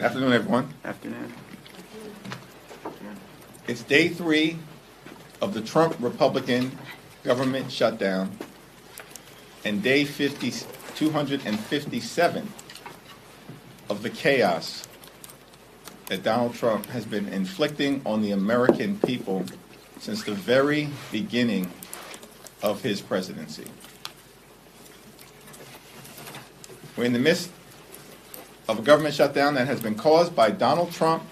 Afternoon, everyone. Afternoon. It's day 3 of the Trump Republican government shutdown and day 257 of the chaos that Donald Trump has been inflicting on the American people since the very beginning of his presidency. We're in the midst of a government shutdown that has been caused by Donald Trump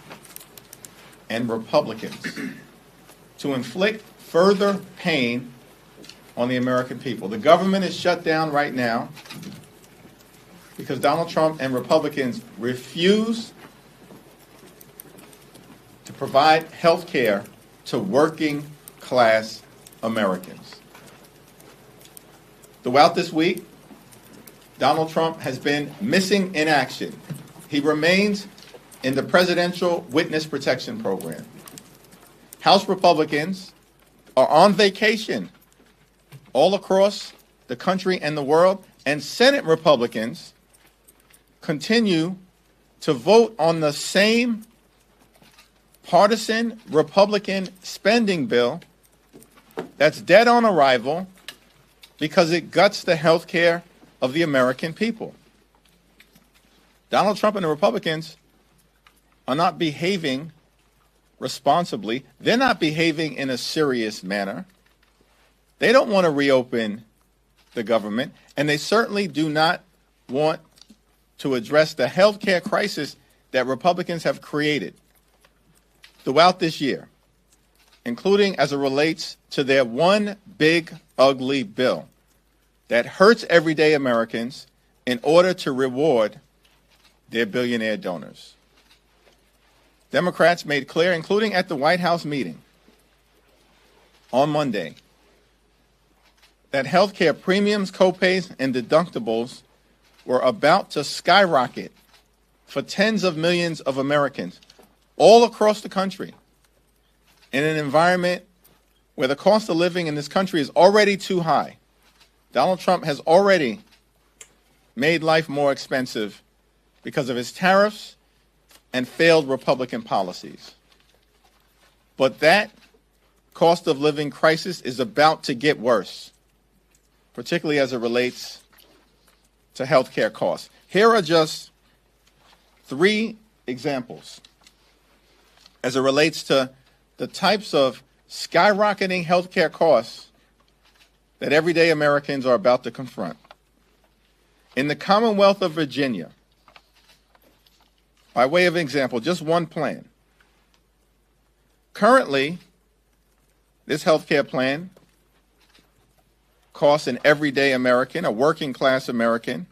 and Republicans to inflict further pain on the American people. The government is shut down right now because Donald Trump and Republicans refuse to provide health care to working class Americans. Throughout this week, Donald Trump has been missing in action. He remains in the Presidential Witness Protection Program. House Republicans are on vacation all across the country and the world, and Senate Republicans continue to vote on the same partisan Republican spending bill that's dead on arrival because it guts the health care of the American people. Donald Trump and the Republicans are not behaving responsibly. They're not behaving in a serious manner. They don't want to reopen the government, and they certainly do not want to address the health care crisis that Republicans have created throughout this year, including as it relates to their one big, ugly bill that hurts everyday Americans in order to reward their billionaire donors. Democrats made clear, including at the White House meeting on Monday, that health care premiums, copays, and deductibles were about to skyrocket for tens of millions of Americans all across the country in an environment where the cost of living in this country is already too high. Donald Trump has already made life more expensive because of his tariffs and failed Republican policies. But that cost of living crisis is about to get worse, particularly as it relates to health care costs. Here are just 3 examples as it relates to the types of skyrocketing health care costs that everyday Americans are about to confront. In the Commonwealth of Virginia, by way of example, just one plan. Currently, this health care plan costs an everyday American, a working class American,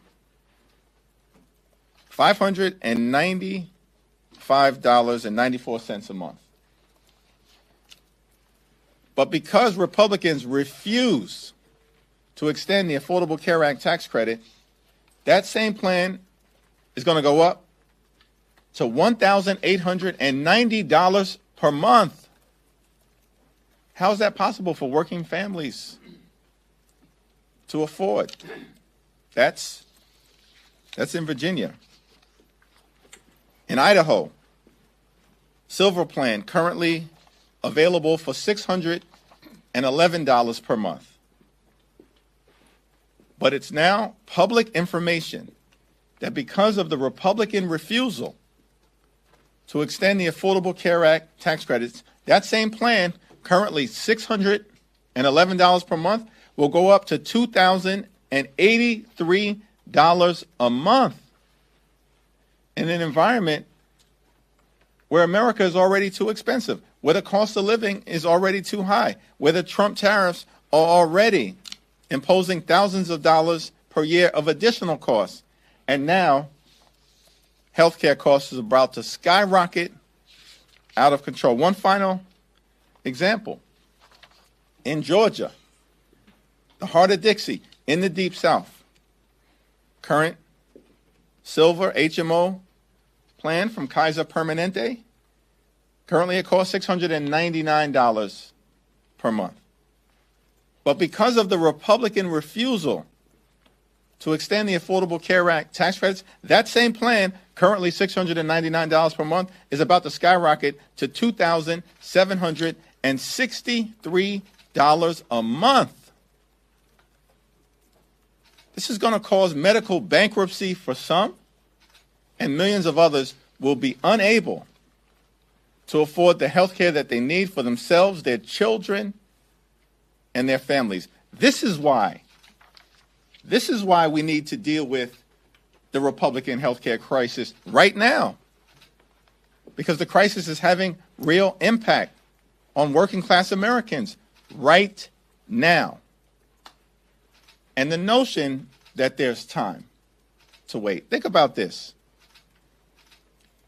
$595.94 a month. But because Republicans refuse to extend the Affordable Care Act tax credit, that same plan is going to go up to $1,890 per month. How is that possible for working families to afford? That's in Virginia. In Idaho, Silver Plan currently available for $611 per month. But it's now public information that because of the Republican refusal to extend the Affordable Care Act tax credits, that same plan, currently $611 per month, will go up to $2,083 a month in an environment where America is already too expensive, where the cost of living is already too high, where the Trump tariffs are already imposing thousands of dollars per year of additional costs. And now, healthcare costs is about to skyrocket out of control. One final example. In Georgia, the heart of Dixie, in the Deep South, current Silver HMO plan from Kaiser Permanente, currently it costs $699 per month. But because of the Republican refusal to extend the Affordable Care Act tax credits. That same plan, currently $699 per month, is about to skyrocket to $2,763 a month. This is going to cause medical bankruptcy for some, and millions of others will be unable to afford the health care that they need for themselves, their children, and their families. This is why we need to deal with the Republican health care crisis right now, because the crisis is having real impact on working class Americans right now. And the notion that there's time to wait. Think about this,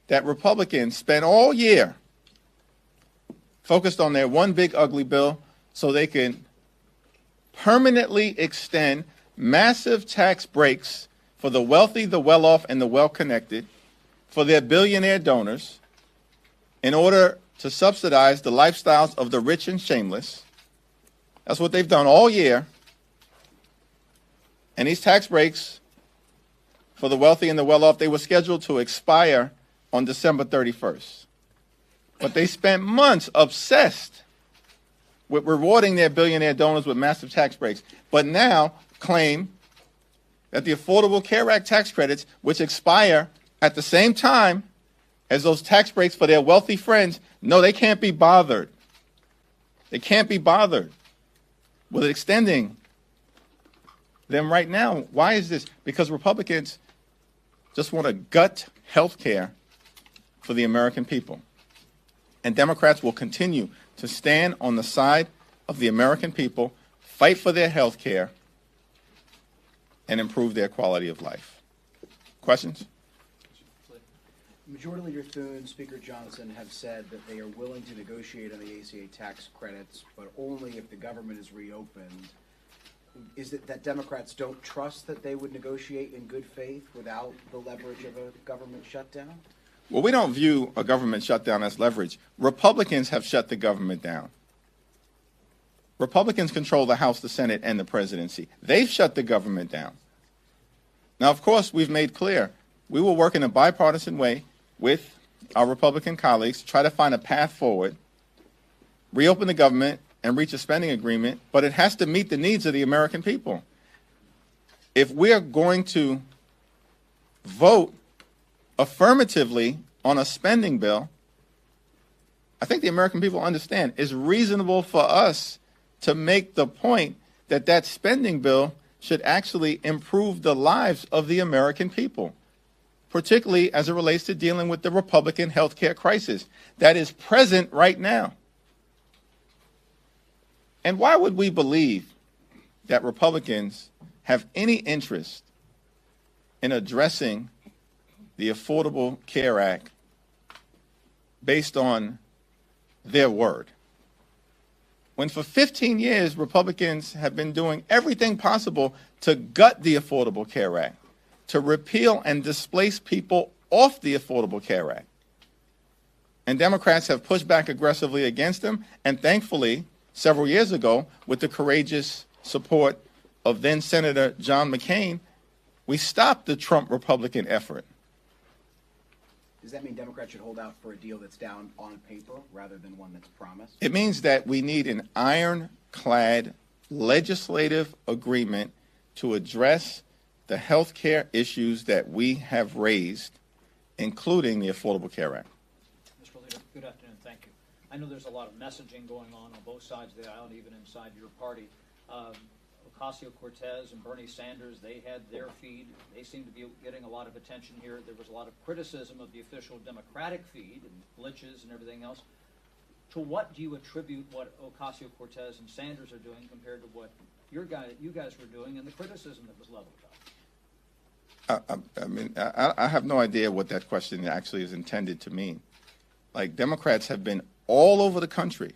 that Republicans spent all year focused on their one big ugly bill so they can permanently extend massive tax breaks for the wealthy, the well-off, and the well-connected, for their billionaire donors, in order to subsidize the lifestyles of the rich and shameless. That's what they've done all year. And these tax breaks for the wealthy and the well-off, they were scheduled to expire on December 31st. But they spent months obsessed with rewarding their billionaire donors with massive tax breaks, but now claim that the Affordable Care Act tax credits, which expire at the same time as those tax breaks for their wealthy friends, no, they can't be bothered. They can't be bothered with extending them right now. Why is this? Because Republicans just want to gut health care for the American people. And Democrats will continue to stand on the side of the American people, fight for their health care, and improve their quality of life. Questions? Majority Leader Thune, Speaker Johnson have said that they are willing to negotiate on the ACA tax credits, but only if the government is reopened. Is it that Democrats don't trust that they would negotiate in good faith without the leverage of a government shutdown? Well, we don't view a government shutdown as leverage. Republicans have shut the government down. Republicans control the House, the Senate, and the presidency. They've shut the government down. Now, of course, we've made clear we will work in a bipartisan way with our Republican colleagues to try to find a path forward, reopen the government, and reach a spending agreement, but it has to meet the needs of the American people. If we're going to vote affirmatively on a spending bill, I think the American people understand it's reasonable for us to make the point that that spending bill should actually improve the lives of the American people, particularly as it relates to dealing with the Republican health care crisis that is present right now. And why would we believe that Republicans have any interest in addressing the Affordable Care Act based on their word, when for 15 years Republicans have been doing everything possible to gut the Affordable Care Act, to repeal and displace people off the Affordable Care Act? And Democrats have pushed back aggressively against them, and thankfully, several years ago, with the courageous support of then Senator John McCain, we stopped the Trump Republican effort. Does that mean Democrats should hold out for a deal that's down on paper rather than one that's promised? It means that we need an ironclad legislative agreement to address the health care issues that we have raised, including the Affordable Care Act. Mr. Leader, good afternoon. Thank you. I know there's a lot of messaging going on both sides of the aisle, and even inside your party. Ocasio-Cortez and Bernie Sanders, they had their feed. They seem to be getting a lot of attention here. There was a lot of criticism of the official Democratic feed and glitches and everything else. To what do you attribute what Ocasio-Cortez and Sanders are doing compared to what you guys were doing and the criticism that was leveled about? I have no idea what that question actually is intended to mean. Like, Democrats have been all over the country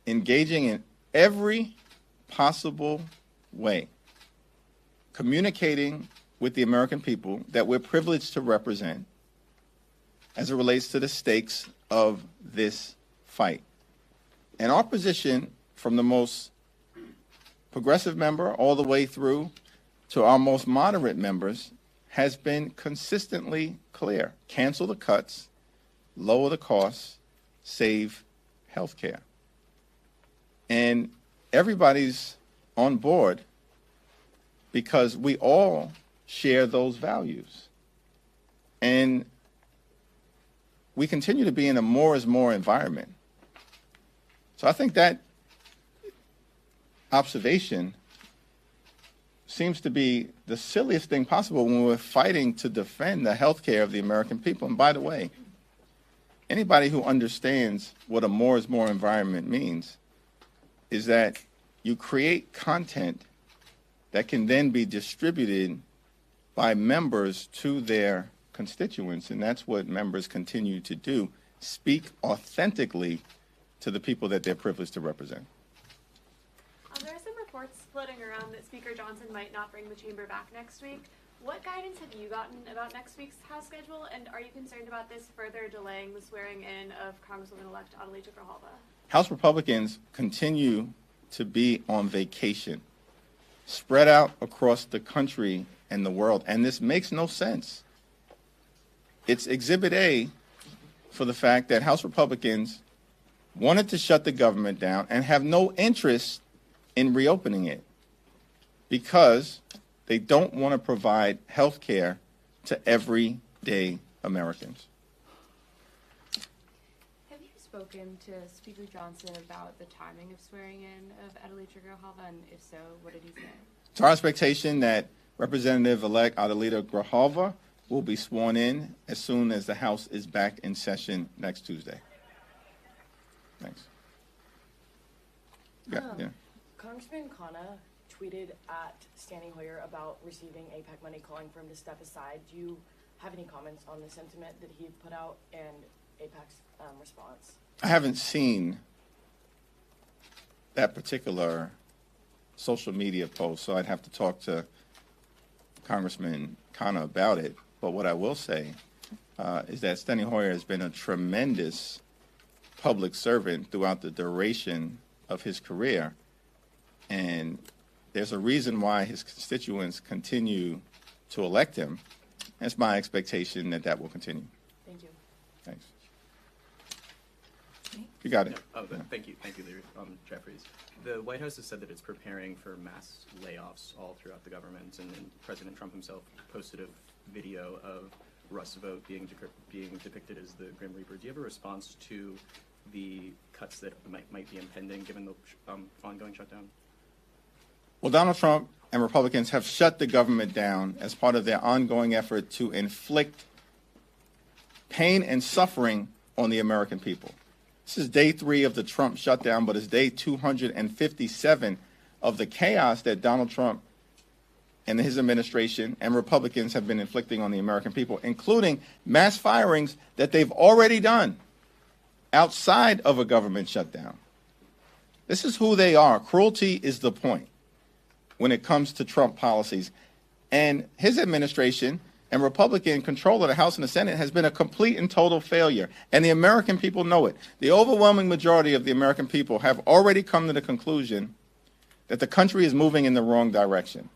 engaging in every possible way, communicating with the American people that we're privileged to represent as it relates to the stakes of this fight. And our position, from the most progressive member all the way through to our most moderate members has been consistently clear. Cancel the cuts, lower the costs, save health care. And everybody's on board because we all share those values. And we continue to be in a more is more environment. So I think that observation seems to be the silliest thing possible when we're fighting to defend the health care of the American people. And by the way, anybody who understands what a more is more environment means is that you create content that can then be distributed by members to their constituents, and that's what members continue to do, speak authentically to the people that they're privileged to represent. There are some reports floating around that Speaker Johnson might not bring the chamber back next week. What guidance have you gotten about next week's House schedule, and are you concerned about this further delaying the swearing-in of Congresswoman-elect Adelita Grijalva? House Republicans continue to be on vacation, spread out across the country and the world, and this makes no sense. It's Exhibit A for the fact that House Republicans wanted to shut the government down and have no interest in reopening it because they don't want to provide health care to everyday Americans. Have you spoken to Speaker Johnson about the timing of swearing in of Adelita Grijalva, and if so, what did he say? It's our expectation that Representative-elect Adelita Grijalva will be sworn in as soon as the House is back in session next Tuesday. Thanks. Yeah. Congressman Khanna tweeted at Standing Hoyer about receiving AIPAC money, calling for him to step aside. Do you have any comments on the sentiment that he put out and AIPAC's response? I haven't seen that particular social media post, so I'd have to talk to Congressman Khanna about it. But what I will say is that Steny Hoyer has been a tremendous public servant throughout the duration of his career, and there's a reason why his constituents continue to elect him. It's my expectation that that will continue. Thank you. Thanks. You got it. Thank you, Leader Jeffries. The White House has said that it's preparing for mass layoffs all throughout the government, and President Trump himself posted a video of Rust's vote being depicted as the Grim Reaper. Do you have a response to the cuts that might be impending given the ongoing shutdown? Well, Donald Trump and Republicans have shut the government down as part of their ongoing effort to inflict pain and suffering on the American people. This is day 3 of the Trump shutdown, but it's day 257 of the chaos that Donald Trump and his administration and Republicans have been inflicting on the American people, including mass firings that they've already done outside of a government shutdown. This is who they are. Cruelty is the point when it comes to Trump policies. And his administration and Republican control of the House and the Senate has been a complete and total failure. And the American people know it. The overwhelming majority of the American people have already come to the conclusion that the country is moving in the wrong direction,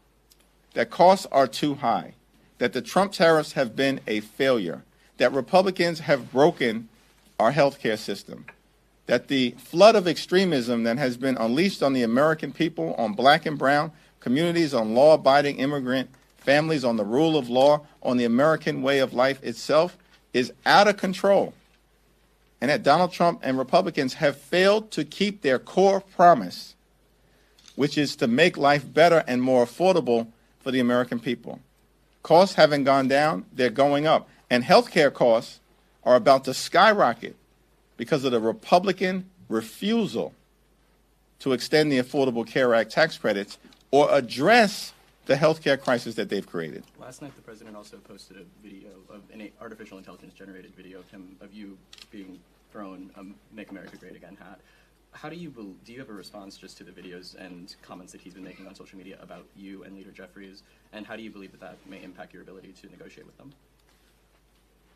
that costs are too high, that the Trump tariffs have been a failure, that Republicans have broken our health care system, that the flood of extremism that has been unleashed on the American people, on black and brown communities, on law-abiding immigrant families, on the rule of law, on the American way of life itself, is out of control. And that Donald Trump and Republicans have failed to keep their core promise, which is to make life better and more affordable for the American people. Costs haven't gone down, they're going up. And health care costs are about to skyrocket because of the Republican refusal to extend the Affordable Care Act tax credits or address the health care crisis that they've created. Last night, the president also posted a video of an artificial intelligence-generated video of you being thrown a "Make America Great Again" hat. How do you have a response just to the videos and comments that he's been making on social media about you and Leader Jeffries, and how do you believe that that may impact your ability to negotiate with them?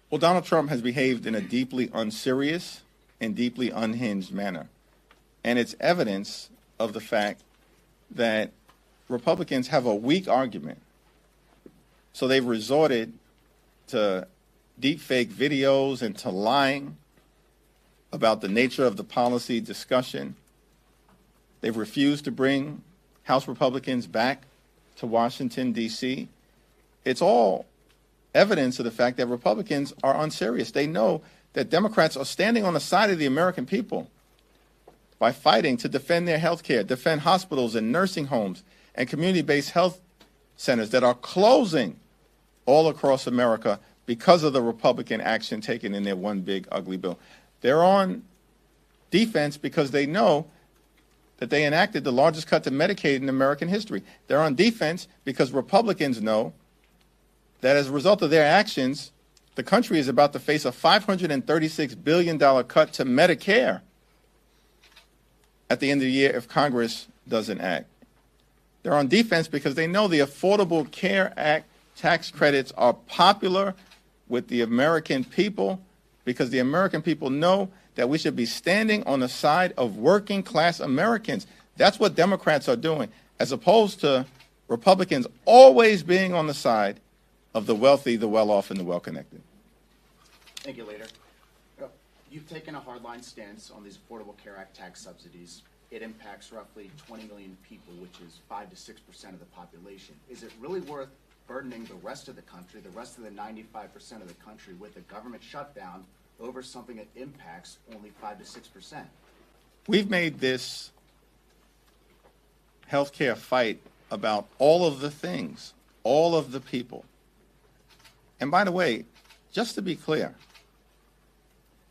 Well, Donald Trump has behaved in a deeply unserious and deeply unhinged manner, and it's evidence of the fact that Republicans have a weak argument So they've resorted to deepfake videos and to lying about the nature of the policy discussion. They've refused to bring House Republicans back to Washington, D.C. It's all evidence of the fact that Republicans are unserious. They know that Democrats are standing on the side of the American people by fighting to defend their health care, defend hospitals and nursing homes and community-based health centers that are closing all across America because of the Republican action taken in their one big ugly bill. They're on defense because they know that they enacted the largest cut to Medicaid in American history. They're on defense because Republicans know that as a result of their actions, the country is about to face a $536 billion cut to Medicare at the end of the year if Congress doesn't act. They're on defense because they know the Affordable Care Act tax credits are popular with the American people because the American people know that we should be standing on the side of working class Americans. That's what Democrats are doing, as opposed to Republicans always being on the side of the wealthy, the well-off, and the well-connected. Thank you, Leader. You've taken a hardline stance on these Affordable Care Act tax subsidies. It impacts roughly 20 million people, which is 5 to 6% of the population. Is it really worth burdening the rest of the country, the rest of the 95% of the country, with a government shutdown over something that impacts only 5 to 6%? We've made this healthcare fight about all of the things, all of the people. And by the way, just to be clear,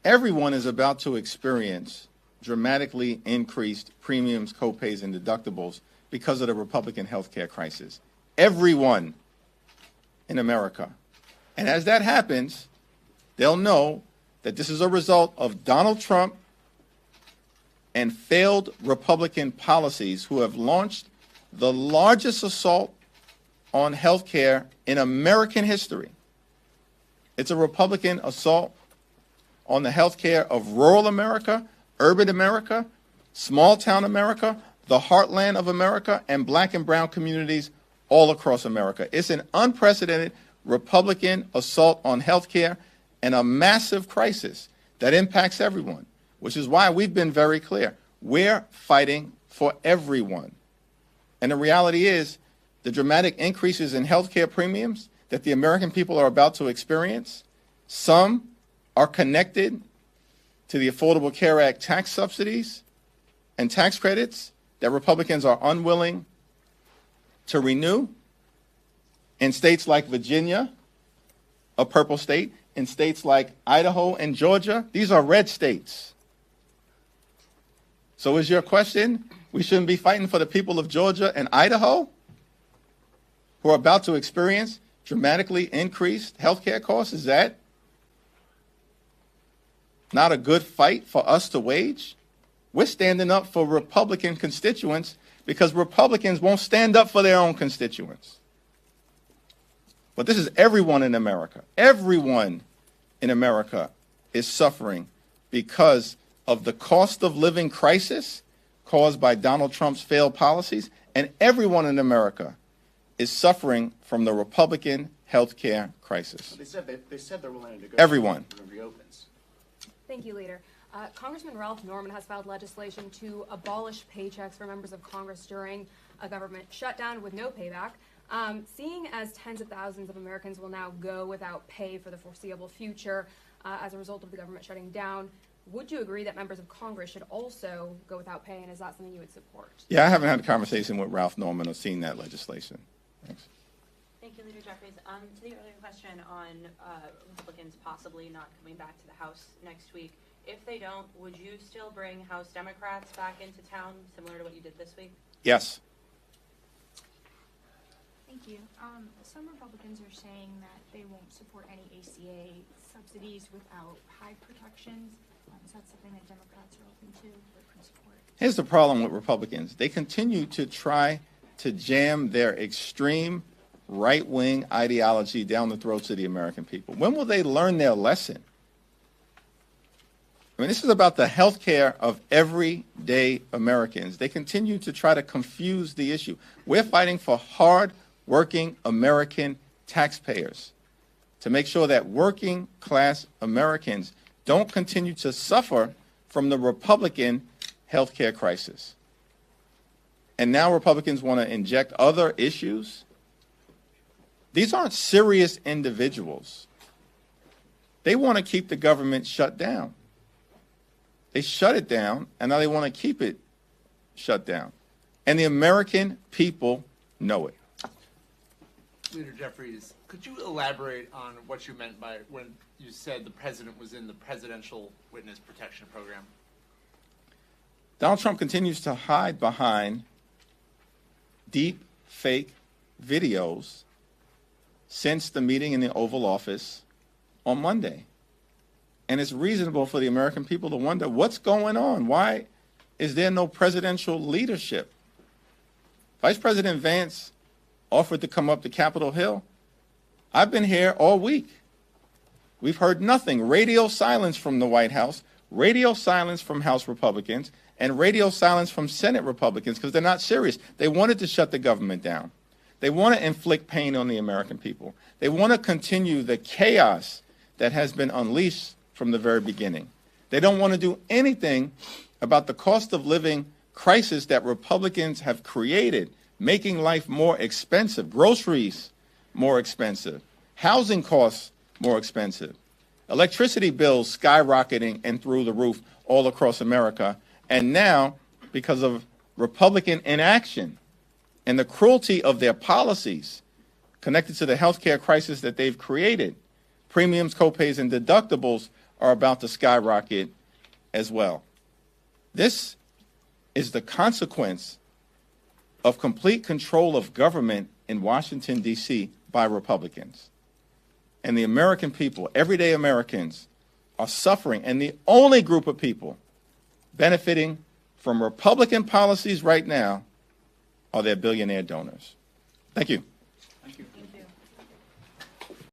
everyone is about to experience dramatically increased premiums, copays, and deductibles because of the Republican healthcare crisis. Everyone in America. And as that happens, they'll know that this is a result of Donald Trump and failed Republican policies who have launched the largest assault on healthcare in American history. It's a Republican assault on the healthcare of rural America, urban America, small-town America, the heartland of America, and black and brown communities all across America. It's an unprecedented Republican assault on healthcare and a massive crisis that impacts everyone, which is why we've been very clear. We're fighting for everyone. And the reality is the dramatic increases in healthcare premiums that the American people are about to experience, some are connected to the Affordable Care Act tax subsidies and tax credits that Republicans are unwilling to renew in states like Virginia, a purple state, in states like Idaho and Georgia. These are red states. So is your question, we shouldn't be fighting for the people of Georgia and Idaho who are about to experience dramatically increased health care costs? Is that not a good fight for us to wage? We're standing up for Republican constituents because Republicans won't stand up for their own constituents. But this is everyone in America. Everyone in America is suffering because of the cost of living crisis caused by Donald Trump's failed policies, and everyone in America is suffering from the Republican health care crisis. They said they're willing to negotiate. Everyone. When it reopens. Thank you, Leader. Congressman Ralph Norman has filed legislation to abolish paychecks for members of Congress during a government shutdown with no payback. Seeing as tens of thousands of Americans will now go without pay for the foreseeable future as a result of the government shutting down, would you agree that members of Congress should also go without pay, and is that something you would support? Yeah, I haven't had a conversation with Ralph Norman or seen that legislation. Thanks. Thank you, Leader Jeffries. To the earlier question on Republicans possibly not coming back to the House next week, if they don't, would you still bring House Democrats back into town, similar to what you did this week? Yes. Thank you. Some Republicans are saying that they won't support any ACA subsidies without high protections. Is that something that Democrats are open to or could support? Here's the problem with Republicans. They continue to try to jam their extreme right-wing ideology down the throats of the American people. When will they learn their lesson? I mean, this is about the health care of everyday Americans. They continue to try to confuse the issue. We're fighting for hard-working American taxpayers to make sure that working class Americans don't continue to suffer from the Republican health care crisis. And now Republicans want to inject other issues. These aren't serious individuals. They want to keep the government shut down. They shut it down, and now they want to keep it shut down. And the American people know it. Leader Jeffries, could you elaborate on what you meant by when you said the president was in the Presidential Witness Protection Program? Donald Trump continues to hide behind deep fake videos since the meeting in the Oval Office on Monday. And it's reasonable for the American people to wonder what's going on. Why is there no presidential leadership? Vice President Vance offered to come up to Capitol Hill. I've been here all week. We've heard nothing. Radio silence from the White House, radio silence from House Republicans, and radio silence from Senate Republicans because they're not serious. They wanted to shut the government down. They want to inflict pain on the American people. They want to continue the chaos that has been unleashed from the very beginning. They don't want to do anything about the cost of living crisis that Republicans have created, making life more expensive, groceries more expensive, housing costs more expensive, electricity bills skyrocketing and through the roof all across America. And now, because of Republican inaction and the cruelty of their policies connected to the health care crisis that they've created, premiums, copays, and deductibles are about to skyrocket as well. This is the consequence of complete control of government in Washington, D.C. by Republicans. And the American people, everyday Americans, are suffering. And the only group of people benefiting from Republican policies right now are their billionaire donors. Thank you. Thank you.